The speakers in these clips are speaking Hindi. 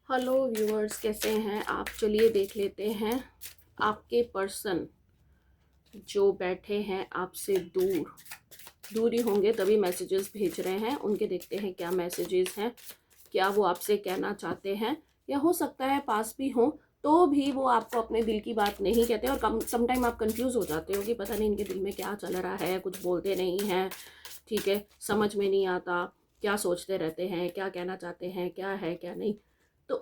हेलो व्यूअर्स, कैसे हैं आप? चलिए देख लेते हैं आपके पर्सन जो बैठे हैं आपसे दूर दूर ही होंगे तभी मैसेजेस भेज रहे हैं। उनके देखते हैं क्या मैसेजेस हैं, क्या वो आपसे कहना चाहते हैं, या हो सकता है पास भी हो तो भी वो आपको अपने दिल की बात नहीं कहते। और कम समटाइम आप कंफ्यूज हो जाते हो कि पता नहीं इनके दिल में क्या चल रहा है, कुछ बोलते नहीं हैं। ठीक है, समझ में नहीं आता क्या सोचते रहते हैं, क्या कहना चाहते हैं, क्या है क्या नहीं। तो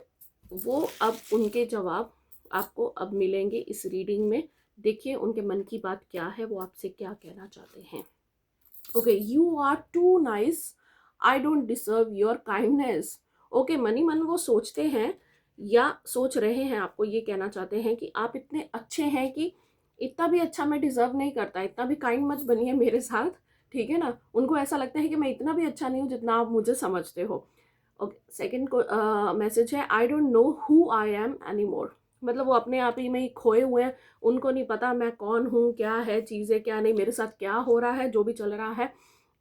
वो अब उनके जवाब आपको अब मिलेंगे इस रीडिंग में। देखिए उनके मन की बात क्या है, वो आपसे क्या कहना चाहते हैं। Okay, you are too nice, I don't deserve your kindness. Okay, मनी मन वो सोचते हैं या सोच रहे हैं, आपको ये कहना चाहते हैं कि आप इतने अच्छे हैं कि इतना भी अच्छा मैं डिजर्व नहीं करता, इतना भी काइंड मत बनिए मेरे साथ। ठीक है ना, उनको ऐसा लगता है कि मैं इतना भी अच्छा नहीं हूँ जितना आप मुझे समझते हो। ओके, सेकंड को मैसेज है, I don't know who I am any more. मतलब वो अपने आप ही में ही खोए हुए हैं, उनको नहीं पता मैं कौन हूँ, क्या है चीज़ें, क्या नहीं, मेरे साथ क्या हो रहा है, जो भी चल रहा है।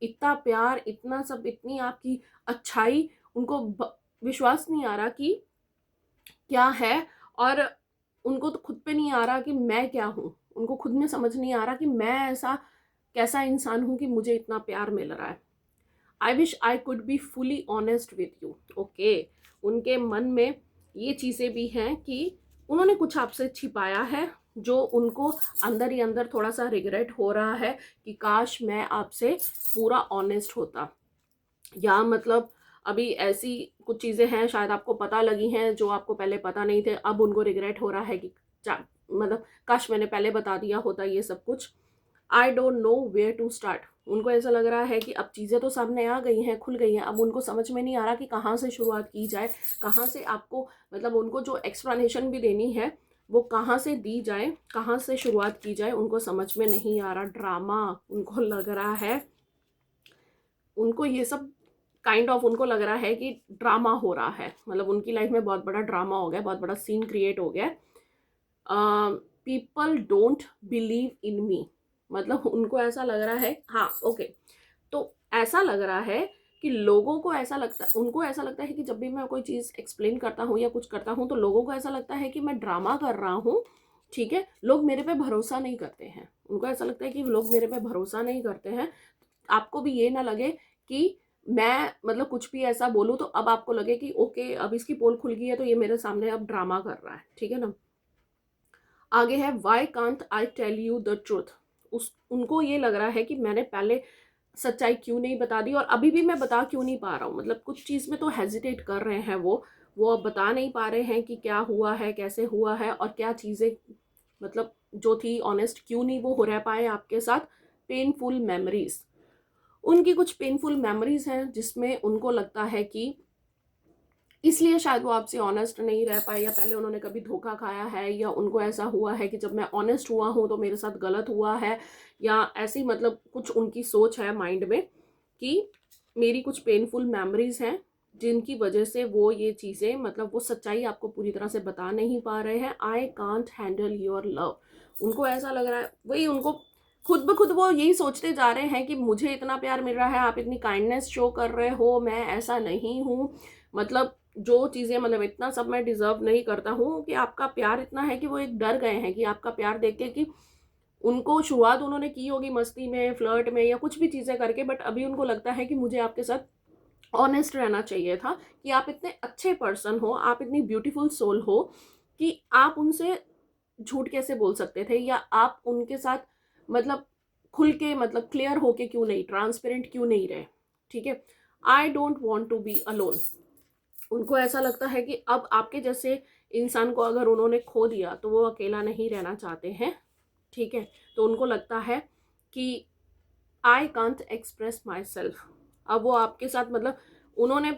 इतना प्यार, इतना सब, इतनी आपकी अच्छाई, उनको विश्वास नहीं आ रहा कि क्या है। और उनको तो खुद पे नहीं आ रहा कि मैं क्या हूँ, उनको खुद में समझ नहीं आ रहा कि मैं ऐसा कैसा इंसान हूँ कि मुझे इतना प्यार मिल रहा है। I wish I could be fully honest with you. Okay, उनके मन में ये चीज़ें भी हैं कि उन्होंने कुछ आपसे छिपाया है, जो उनको अंदर ही अंदर थोड़ा सा रिग्रेट हो रहा है कि काश मैं आपसे पूरा ऑनेस्ट होता। या मतलब अभी ऐसी कुछ चीज़ें हैं शायद आपको पता लगी हैं जो आपको पहले पता नहीं थे, अब उनको रिग्रेट हो रहा है कि मतलब काश मैंने पहले बता दिया होता ये सब कुछ। I don't know where to start. उनको ऐसा लग रहा है कि अब चीज़ें तो सामने आ गई हैं, खुल गई हैं, अब उनको समझ में नहीं आ रहा कि कहाँ से शुरुआत की जाए, कहाँ से आपको मतलब उनको जो एक्सप्लेनेशन भी देनी है वो कहाँ से दी जाए, कहाँ से शुरुआत की जाए, उनको समझ में नहीं आ रहा। ड्रामा उनको लग रहा है, उनको ये सब उनको लग रहा है कि ड्रामा हो रहा है, मतलब उनकी लाइफ में बहुत बड़ा ड्रामा हो गया, बहुत बड़ा सीन क्रिएट हो गया। पीपल डोंट बिलीव इन मी। मतलब उनको ऐसा लग रहा है, हाँ ओके, तो ऐसा लग रहा है कि लोगों को ऐसा लगता है, उनको ऐसा लगता है कि जब भी मैं कोई चीज़ एक्सप्लेन करता हूँ या कुछ करता हूँ तो लोगों को ऐसा लगता है कि मैं ड्रामा कर रहा हूँ। ठीक है, लोग मेरे पे भरोसा नहीं करते हैं, उनको ऐसा लगता है कि लोग मेरे पे भरोसा नहीं करते हैं। आपको भी ये ना लगे कि मैं मतलब कुछ भी ऐसा बोलूँ तो अब आपको लगे कि ओके अब इसकी पोल खुल गई है तो ये मेरे सामने अब ड्रामा कर रहा है। ठीक है ना, आगे है, why can't I tell you the truth. उनको ये लग रहा है कि मैंने पहले सच्चाई क्यों नहीं बता दी, और अभी भी मैं बता क्यों नहीं पा रहा हूँ। मतलब कुछ चीज़ में तो हेजिटेट कर रहे हैं वो अब बता नहीं पा रहे हैं कि क्या हुआ है, कैसे हुआ है, और क्या चीज़ें मतलब जो थी ऑनेस्ट क्यों नहीं वो हो रह पाए आपके साथ। पेनफुल मेमोरीज, उनकी कुछ पेनफुल मेमोरीज हैं जिसमें उनको लगता है कि इसलिए शायद वो आपसे ऑनेस्ट नहीं रह पाए, या पहले उन्होंने कभी धोखा खाया है, या उनको ऐसा हुआ है कि जब मैं ऑनेस्ट हुआ हूँ तो मेरे साथ गलत हुआ है, या ऐसी मतलब कुछ उनकी सोच है माइंड में कि मेरी कुछ पेनफुल मेमोरीज हैं जिनकी वजह से वो ये चीज़ें मतलब वो सच्चाई आपको पूरी तरह से बता नहीं पा रहे हैं। I can't handle your love, उनको ऐसा लग रहा है, वही उनको खुद ब खुद वो यही सोचते जा रहे हैं कि मुझे इतना प्यार मिल रहा है, आप इतनी काइंडनेस शो कर रहे हो, मैं ऐसा नहीं हूँ। मतलब जो चीज़ें मतलब इतना सब मैं डिजर्व नहीं करता हूँ, कि आपका प्यार इतना है कि वो एक डर गए हैं कि आपका प्यार देख के कि उनको शुरुआत उन्होंने की होगी मस्ती में, फ्लर्ट में, या कुछ भी चीज़ें करके, बट अभी उनको लगता है कि मुझे आपके साथ ऑनेस्ट रहना चाहिए था, कि आप इतने अच्छे पर्सन हो, आप इतनी ब्यूटीफुल सोल हो कि आप उनसे झूठ कैसे बोल सकते थे, या आप उनके साथ मतलब खुल के मतलब क्लियर होके क्यों नहीं, ट्रांसपेरेंट क्यों नहीं रहे। ठीक है, I don't want to be alone. उनको ऐसा लगता है कि अब आपके जैसे इंसान को अगर उन्होंने खो दिया तो वो अकेला नहीं रहना चाहते हैं। ठीक है, तो उनको लगता है कि I can't express my self. अब वो आपके साथ मतलब उन्होंने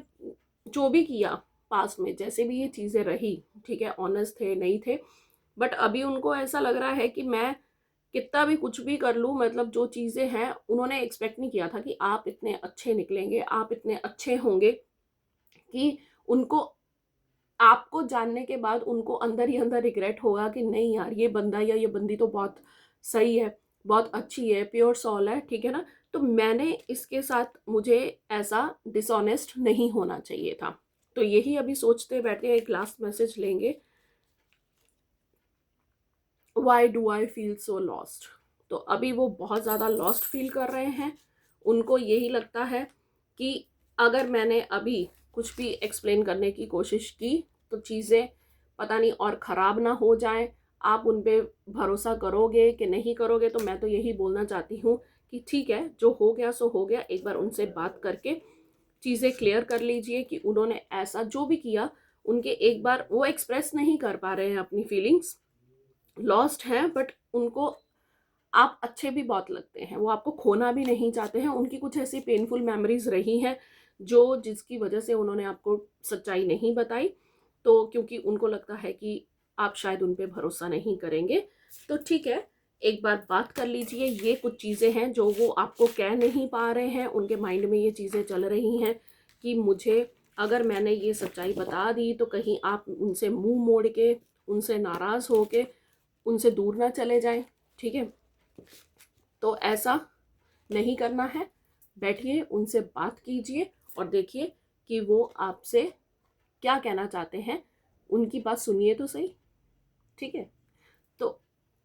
जो भी किया पास में, जैसे भी ये चीज़ें रही, ठीक है, ऑनेस्ट थे नहीं थे, बट अभी उनको ऐसा लग रहा है कि मैं कितना भी कुछ भी कर लूँ, मतलब जो चीज़ें हैं उन्होंने एक्सपेक्ट नहीं किया था कि आप इतने अच्छे निकलेंगे, आप इतने अच्छे होंगे, कि उनको आपको जानने के बाद उनको अंदर ही अंदर रिग्रेट होगा कि नहीं यार, ये बंदा या ये बंदी तो बहुत सही है, बहुत अच्छी है, प्योर सोल है। ठीक है ना, तो मैंने इसके साथ मुझे ऐसा डिसऑनेस्ट नहीं होना चाहिए था। तो यही अभी सोचते बैठे, एक लास्ट मैसेज लेंगे, why do I feel so lost. तो अभी वो बहुत ज़्यादा लॉस्ट फील कर रहे हैं। उनको यही लगता है कि अगर मैंने अभी कुछ भी एक्सप्लेन करने की कोशिश की तो चीज़ें पता नहीं और ख़राब ना हो जाएं। आप उन पे भरोसा करोगे कि नहीं करोगे? तो मैं तो यही बोलना चाहती हूँ कि ठीक है, जो हो गया सो हो गया। एक बार उनसे बात करके चीज़ें क्लियर कर लीजिए कि उन्होंने ऐसा जो भी किया, उनके एक बार वो एक्सप्रेस नहीं कर पा रहे हैं अपनी फीलिंग्स, लॉस्ट हैं, बट उनको आप अच्छे भी बहुत लगते हैं, वो आपको खोना भी नहीं चाहते हैं। उनकी कुछ ऐसी पेनफुल मेमोरीज रही हैं जो जिसकी वजह से उन्होंने आपको सच्चाई नहीं बताई, तो क्योंकि उनको लगता है कि आप शायद उन पे भरोसा नहीं करेंगे। तो ठीक है, एक बार बात कर लीजिए। ये कुछ चीज़ें हैं जो वो आपको कह नहीं पा रहे हैं, उनके माइंड में ये चीज़ें चल रही हैं कि मुझे अगर मैंने ये सच्चाई बता दी तो कहीं आप उनसे मुंह मोड़ के, उनसे नाराज़ हो के उनसे दूर ना चले जाएं। ठीक है, तो ऐसा नहीं करना है। बैठिए, उनसे बात कीजिए और देखिए कि वो आपसे क्या कहना चाहते हैं। उनकी बात सुनिए तो सही। ठीक है, तो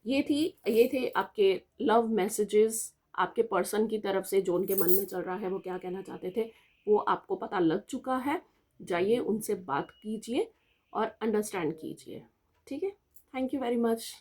ये थे आपके लव मैसेजेस आपके पर्सन की तरफ से, जो उनके मन में चल रहा है, वो क्या कहना चाहते थे वो आपको पता लग चुका है। जाइए, उनसे बात कीजिए और अंडरस्टैंड कीजिए। ठीक है, थैंक यू वेरी मच।